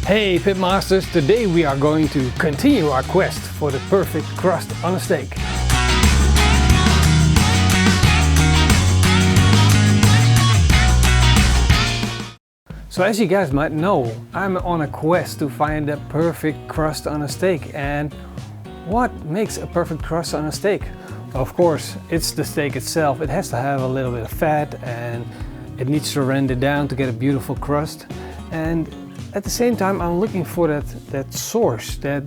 Hey Pitmasters, today we are going to continue our quest for the perfect crust on a steak. So as you guys might know, I'm on a quest to find the perfect crust on a steak. And what makes a perfect crust on a steak? Of course, it's the steak itself. It has to have a little bit of fat and it needs to render down to get a beautiful crust. And at the same time, I'm looking for that source, that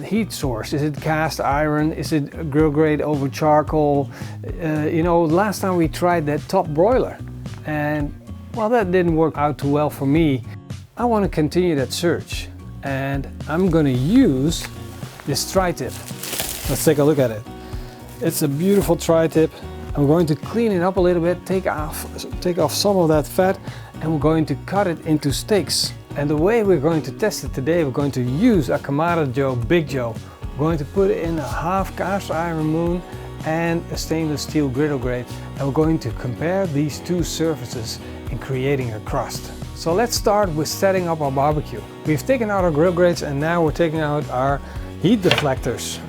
heat source. Is it cast iron? Is it grill grate over charcoal? You know, last time we tried that top broiler, and well, that didn't work out too well for me. I want to continue that search, and I'm going to use this tri-tip. Let's take a look at it. It's a beautiful tri-tip. I'm going to clean it up a little bit, take off some of that fat, and we're going to cut it into steaks. And the way we're going to test it today, we're going to use a Kamado Joe Big Joe. We're going to put it in a half cast iron moon and a stainless steel griddle grate, and we're going to compare these two surfaces in creating a crust. So let's start with setting up our barbecue. We've taken out our grill grates and now we're taking out our heat deflectors.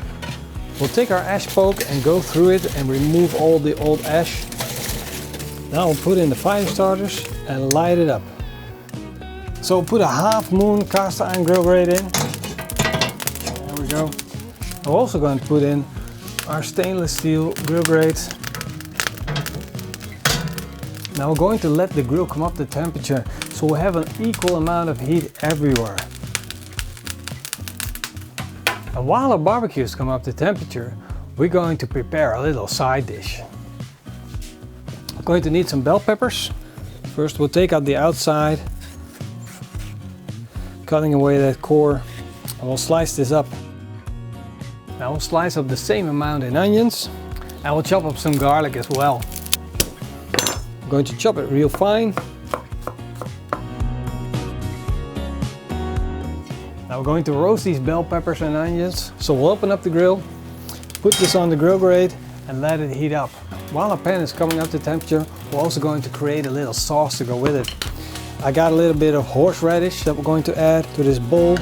We'll take our ash poke and go through it and remove all the old ash. Now we'll put in the fire starters and light it up. So we'll put a half moon cast iron grill grate in. There we go. I'm also going to put in our stainless steel grill grate. Now we're going to let the grill come up to temperature so we'll have an equal amount of heat everywhere. And while our barbecues come up to temperature, we're going to prepare a little side dish. We're going to need some bell peppers. First we'll take out the outside, cutting away that core, and we'll slice this up. Now we'll slice up the same amount in onions, and we'll chop up some garlic as well. I'm going to chop it real fine. Now we're going to roast these bell peppers and onions. So we'll open up the grill, put this on the grill grate and let it heat up. While our pan is coming up to temperature, we're also going to create a little sauce to go with it. I got a little bit of horseradish that we're going to add to this bowl.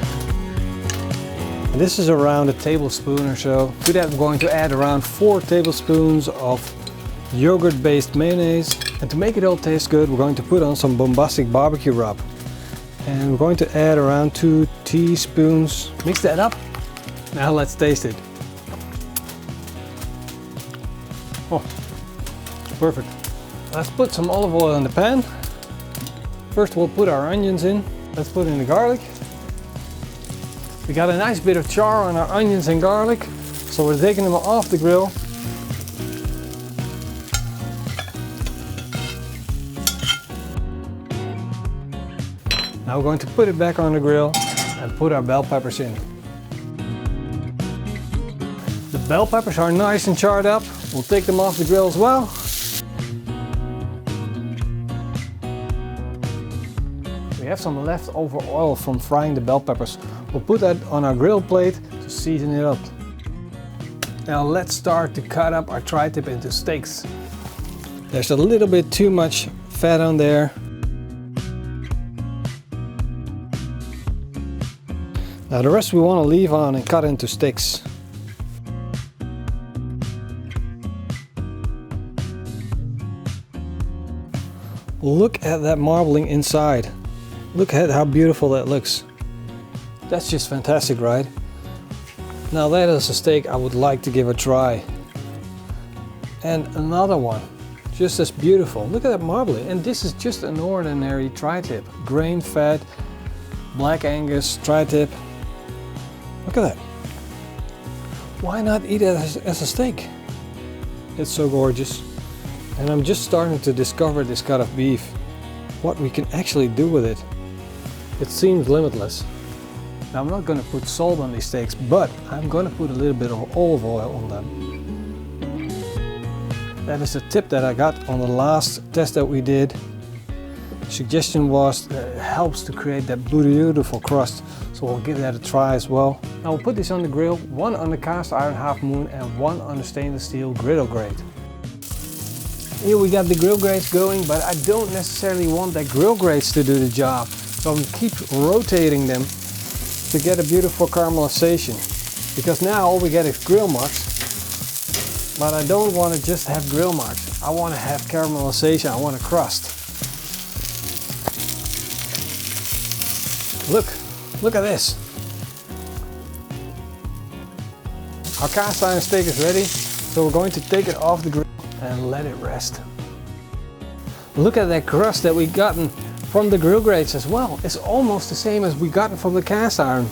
And this is around a tablespoon or so. To that we're going to add around 4 tablespoons of yogurt-based mayonnaise. And to make it all taste good, we're going to put on some bombastic barbecue rub. And we're going to add around 2 teaspoons. Mix that up. Now let's taste it. Oh, perfect. Let's put some olive oil in the pan. First we'll put our onions in. Let's put in the garlic. We got a nice bit of char on our onions and garlic, so we're taking them off the grill. Now we're going to put it back on the grill and put our bell peppers in. The bell peppers are nice and charred up. We'll take them off the grill as well. We have some leftover oil from frying the bell peppers. We'll put that on our grill plate to season it up. Now let's start to cut up our tri-tip into steaks. There's a little bit too much fat on there. Now the rest we want to leave on and cut into sticks. Look at that marbling inside. Look at how beautiful that looks. That's just fantastic, right? Now that is a steak I would like to give a try. And another one, just as beautiful. Look at that marbling. And this is just an ordinary tri-tip. Grain fed, black Angus tri-tip. Look at that. Why not eat it as a steak? It's so gorgeous. And I'm just starting to discover this cut of beef. What we can actually do with it. It seems limitless. Now I'm not going to put salt on these steaks, but I'm going to put a little bit of olive oil on them. That is a tip that I got on the last test that we did. Suggestion was that it helps to create that beautiful crust, so we'll give that a try as well. Now we'll put this on the grill, one on the cast iron half moon and one on the stainless steel griddle grate. Here we got the grill grates going, but I don't necessarily want that grill grates to do the job. So keep rotating them to get a beautiful caramelization. Because now all we get is grill marks. But I don't want to just have grill marks. I want to have caramelization. I want a crust. Look at this. Our cast iron steak is ready. So we're going to take it off the grill and let it rest. Look at that crust that we gotten from the grill grates as well. It's almost the same as we gotten from the cast iron.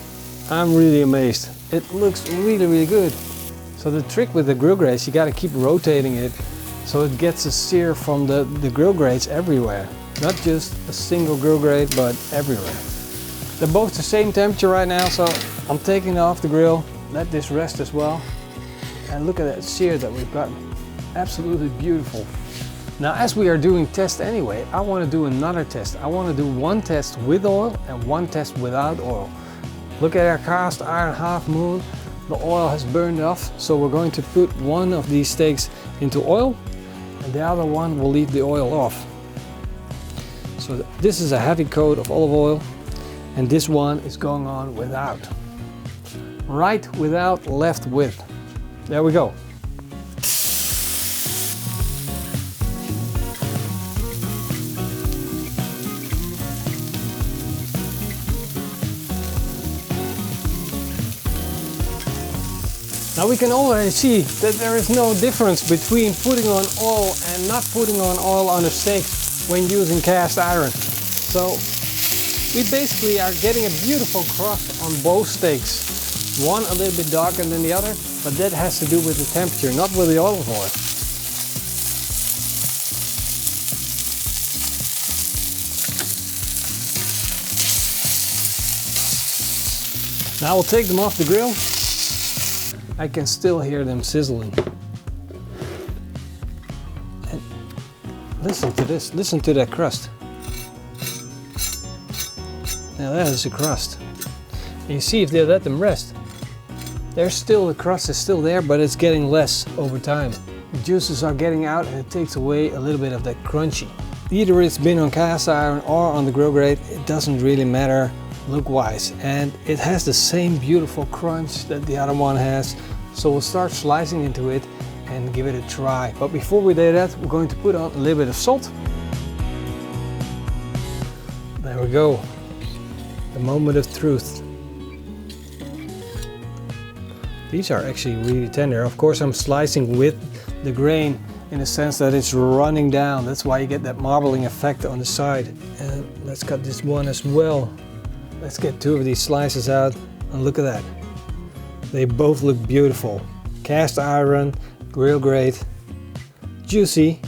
I'm really amazed. It looks really good. So the trick with the grill grates, you got to keep rotating it so it gets a sear from the grill grates everywhere. Not just a single grill grate, but everywhere. They're both the same temperature right now, so I'm taking it off the grill. Let this rest as well. And look at that sear that we've gotten. Absolutely beautiful. Now, as we are doing tests anyway, I want to do another test. I want to do one test with oil and one test without oil. Look at our cast iron half moon. The oil has burned off, so we're going to put one of these steaks into oil and the other one will leave the oil off. So this is a heavy coat of olive oil and this one is going on without. Right without, left with. There we go. Now we can already see that there is no difference between putting on oil and not putting on oil on a steak when using cast iron. So we basically are getting a beautiful crust on both steaks. One a little bit darker than the other, but that has to do with the temperature, not with the olive oil. Now we'll take them off the grill. I can still hear them sizzling. And listen to this, listen to that crust. Now that is a crust. And you see if they let them rest. The crust is still there, but it's getting less over time. The juices are getting out and it takes away a little bit of that crunchy. Either it's been on cast iron or on the grill grate, it doesn't really matter look-wise. And it has the same beautiful crunch that the other one has. So we'll start slicing into it and give it a try. But before we do that, we're going to put on a little bit of salt. There we go. The moment of truth. These are actually really tender. Of course, I'm slicing with the grain in the sense that it's running down. That's why you get that marbling effect on the side. And let's cut this one as well. Let's get two of these slices out and look at that. They both look beautiful. Cast iron, grill grate, juicy,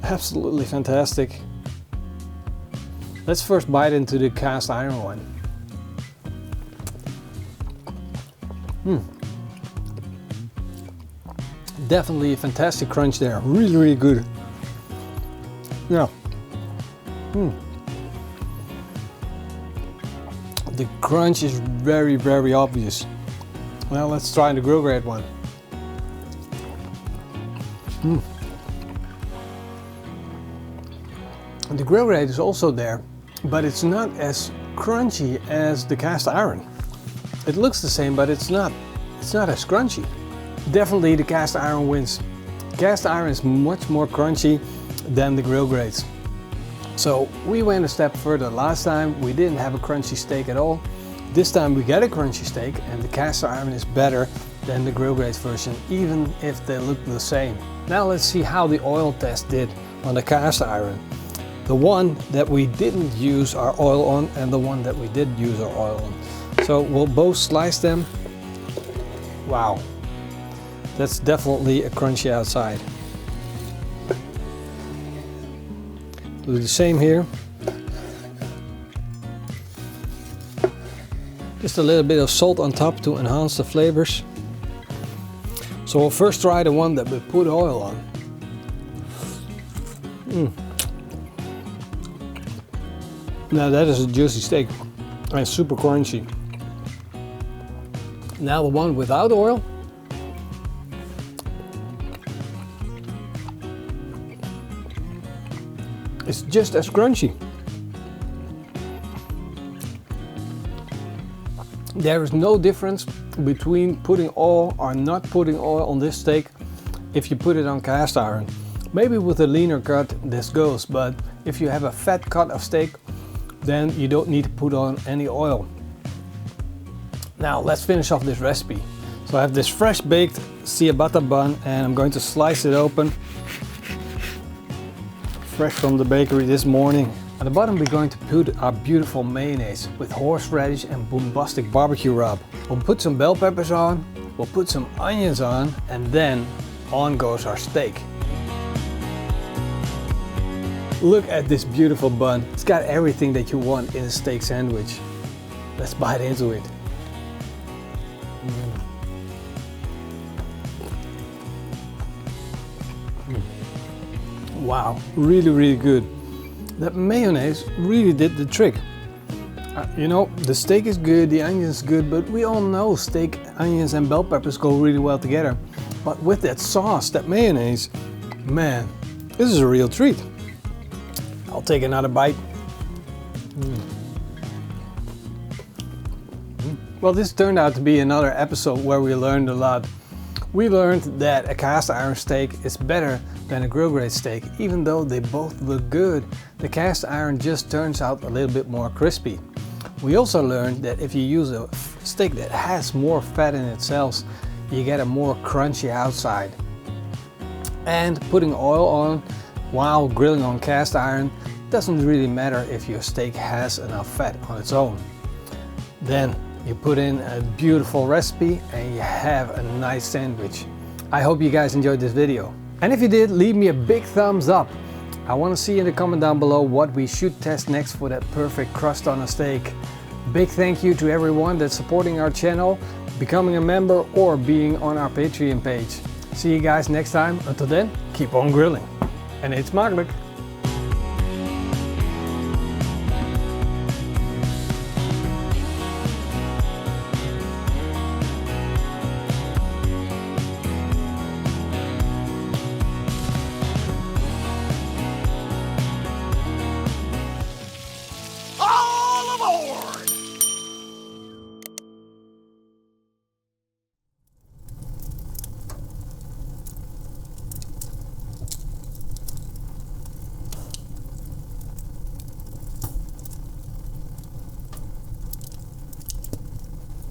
absolutely fantastic. Let's first bite into the cast iron one. Definitely a fantastic crunch there. Really good. Yeah. The crunch is very obvious. Now let's try the grill grate one. The grill grate is also there, but it's not as crunchy as the cast iron. It looks the same, but it's not as crunchy. Definitely the cast iron wins. Cast iron is much more crunchy than the grill grates. So we went a step further. Last time we didn't have a crunchy steak at all. This time we get a crunchy steak and the cast iron is better than the grill grate version, even if they look the same. Now let's see how the oil test did on the cast iron. The one that we didn't use our oil on and the one that we did use our oil on. So we'll both slice them. Wow, that's definitely a crunchy outside. Do the same here. Just a little bit of salt on top to enhance the flavors. So we'll first try the one that we put oil on. Now that is a juicy steak and super crunchy. Now the one without oil. It's just as crunchy. There is no difference between putting oil or not putting oil on this steak if you put it on cast iron. Maybe with a leaner cut this goes, but if you have a fat cut of steak, then you don't need to put on any oil. Now let's finish off this recipe. So I have this fresh baked ciabatta bun and I'm going to slice it open. Fresh from the bakery this morning. At the bottom we're going to put our beautiful mayonnaise with horseradish and bombastic barbecue rub. We'll put some bell peppers on, we'll put some onions on, and then on goes our steak. Look at this beautiful bun. It's got everything that you want in a steak sandwich. Let's bite into it. Wow, really good. That mayonnaise really did the trick. You know, the steak is good, the onion is good, but we all know steak, onions and bell peppers go really well together. But with that sauce, that mayonnaise, man, this is a real treat. I'll take another bite. Well, this turned out to be another episode where we learned a lot. We learned that a cast iron steak is better than a grill grade steak. Even though they both look good, the cast iron just turns out a little bit more crispy. We also learned that if you use a steak that has more fat in itself, you get a more crunchy outside. And putting oil on while grilling on cast iron doesn't really matter if your steak has enough fat on its own. Then you put in a beautiful recipe and you have a nice sandwich. I hope you guys enjoyed this video. And if you did, leave me a big thumbs up. I want to see in the comment down below what we should test next for that perfect crust on a steak. Big thank you to everyone that's supporting our channel, becoming a member or being on our Patreon page. See you guys next time. Until then, keep on grilling. En eet smakelijk!